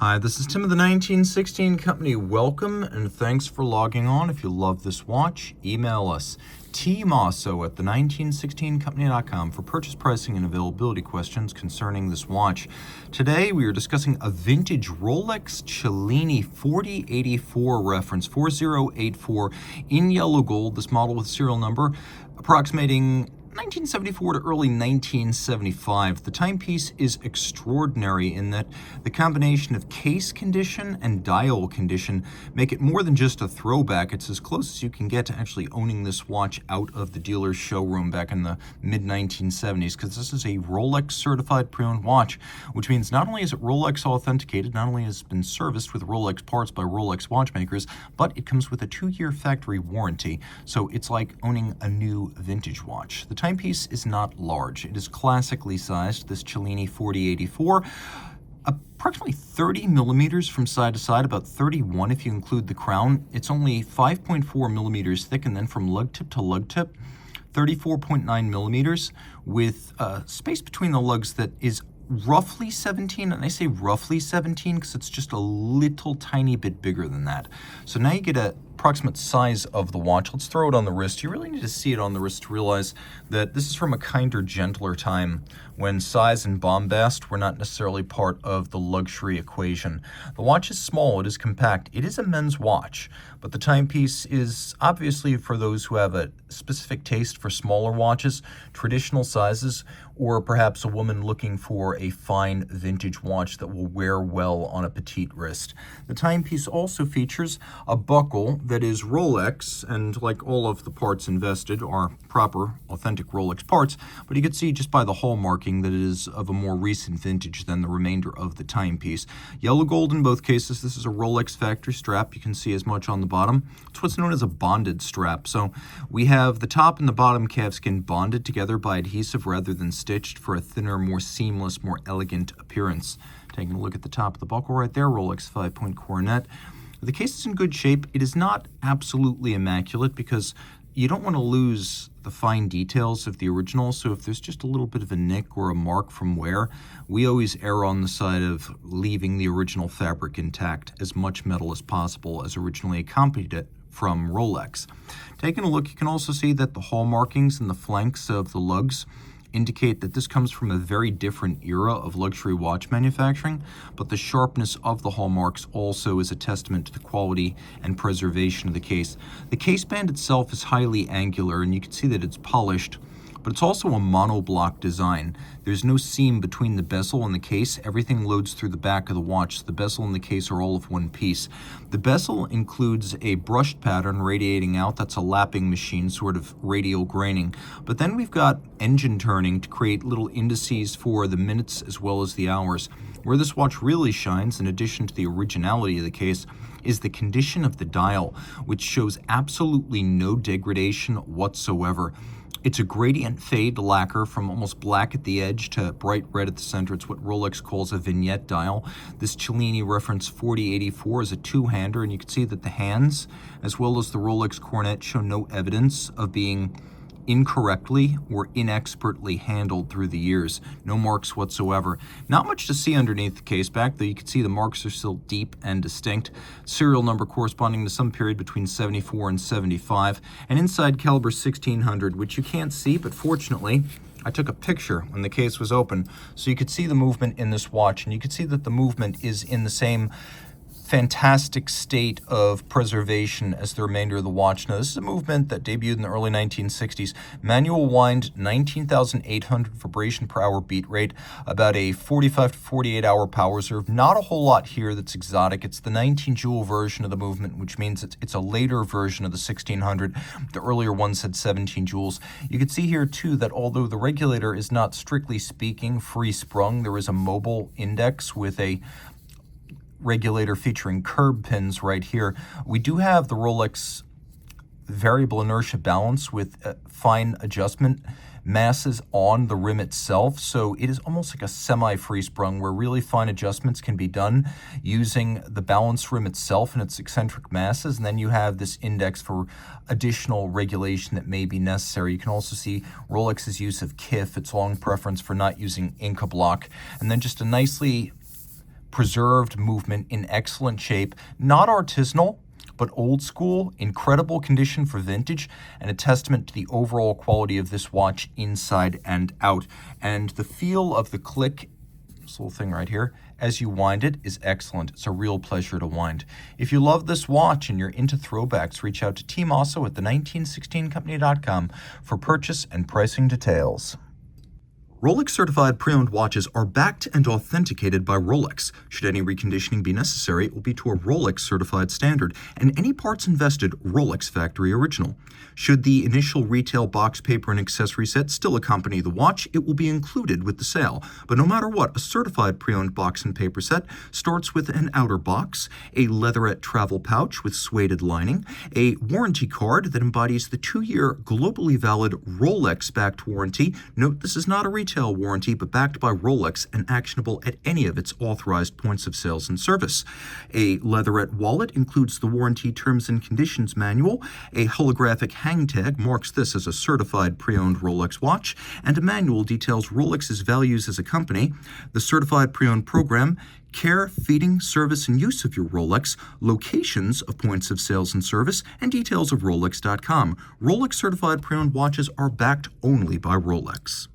Hi, this is Tim of the 1916 Company. Welcome and thanks for logging on. If you love this watch, email us Team Mosso at the1916company.com for purchase pricing and availability questions concerning this watch. Today we are discussing a vintage Rolex Cellini 4084 reference 4084 in yellow gold. This model with serial number approximating 1974 to early 1975. The timepiece is extraordinary in that the combination of case condition and dial condition make it more than just a throwback. It's as close as you can get to actually owning this watch out of the dealer's showroom back in the mid-1970s, because this is a Rolex Certified Pre-Owned watch, which means not only is it Rolex authenticated, not only has it been serviced with Rolex parts by Rolex watchmakers, but it comes with a 2-year factory warranty. So it's like owning a new vintage watch. The timepiece is not large. It is classically sized, this Cellini 4084, approximately 30 millimeters from side to side, about 31 if you include the crown. It's only 5.4 millimeters thick, and then from lug tip to lug tip, 34.9 millimeters, with space between the lugs that is roughly 17, and I say roughly 17 because it's just a little tiny bit bigger than that. So now you get an approximate size of the watch. Let's throw it on the wrist. You really need to see it on the wrist to realize that this is from a kinder, gentler time when size and bombast were not necessarily part of the luxury equation. The watch is small, it is compact, it is a men's watch, but the timepiece is obviously for those who have a specific taste for smaller watches, traditional sizes, or perhaps a woman looking for a fine vintage watch that will wear well on a petite wrist. The timepiece also features a buckle that is Rolex, and like all of the parts invested are proper, authentic Rolex parts, but you can see just by the hallmarking that it is of a more recent vintage than the remainder of the timepiece. Yellow gold in both cases. This is a Rolex factory strap. You can see as much on the bottom. It's what's known as a bonded strap. So we have the top and the bottom calfskin bonded together by adhesive rather than stitched for a thinner, more seamless, more elegant appearance. Taking a look at the top of the buckle right there, Rolex 5-point coronet. The case is in good shape. It is not absolutely immaculate because you don't want to lose the fine details of the original, so if there's just a little bit of a nick or a mark from wear, we always err on the side of leaving the original fabric intact, as much metal as possible as originally accompanied it from Rolex. Taking a look, you can also see that the hall markings and the flanks of the lugs indicate that this comes from a very different era of luxury watch manufacturing, but the sharpness of the hallmarks also is a testament to the quality and preservation of the case. The case band itself is highly angular, and you can see that it's polished, but it's also a monoblock design. There's no seam between the bezel and the case. Everything loads through the back of the watch. The bezel and the case are all of one piece. The bezel includes a brushed pattern radiating out. That's a lapping machine, sort of radial graining. But then we've got engine turning to create little indices for the minutes as well as the hours. Where this watch really shines, in addition to the originality of the case, is the condition of the dial, which shows absolutely no degradation whatsoever. It's a gradient fade lacquer from almost black at the edge to bright red at the center. It's what Rolex calls a vignette dial. This Cellini reference 4084 is a two-hander, and you can see that the hands, as well as the Rolex coronet, show no evidence of being incorrectly or inexpertly handled through the years. No marks whatsoever. Not much to see underneath the case back, though you can see the marks are still deep and distinct. Serial number corresponding to some period between 74 and 75. And inside caliber 1600, which you can't see, but fortunately, I took a picture when the case was open, so you could see the movement in this watch, and you could see that the movement is in the same fantastic state of preservation as the remainder of the watch. Now, this is a movement that debuted in the early 1960s. Manual wind, 19,800 vibration per hour beat rate, about a 45 to 48 hour power reserve. Not a whole lot here that's exotic. It's the 19 joule version of the movement, which means it's a later version of the 1600. The earlier ones had 17 joules. You can see here too that although the regulator is not strictly speaking free sprung, there is a mobile index with a regulator featuring curb pins right here. We do have the Rolex variable inertia balance with fine adjustment masses on the rim itself, so it is almost like a semi-free sprung where really fine adjustments can be done using the balance rim itself and its eccentric masses, and then you have this index for additional regulation that may be necessary. You can also see Rolex's use of KIF, its long preference for not using Inca block, and then just a nicely preserved movement in excellent shape, not artisanal, but old school, incredible condition for vintage, and a testament to the overall quality of this watch inside and out. And the feel of the click, this little thing right here, as you wind it is excellent. It's a real pleasure to wind. If you love this watch and you're into throwbacks, reach out to Team Mosso at the1916company.com for purchase and pricing details. Rolex Certified Pre-Owned watches are backed and authenticated by Rolex. Should any reconditioning be necessary, it will be to a Rolex Certified standard, and any parts invested, Rolex Factory Original. Should the initial retail box, paper, and accessory set still accompany the watch, it will be included with the sale. But no matter what, a Certified Pre-Owned box and paper set starts with an outer box, a leatherette travel pouch with suede lining, a warranty card that embodies the 2-year globally valid Rolex-backed warranty. Note this is not a retail warranty, but backed by Rolex and actionable at any of its authorized points of sales and service. A leatherette wallet includes the warranty terms and conditions manual. A holographic hang tag marks this as a certified pre-owned Rolex watch, and a manual details Rolex's values as a company. The certified pre-owned program, care, feeding, service, and use of your Rolex, locations of points of sales and service, and details of Rolex.com. Rolex certified pre-owned watches are backed only by Rolex.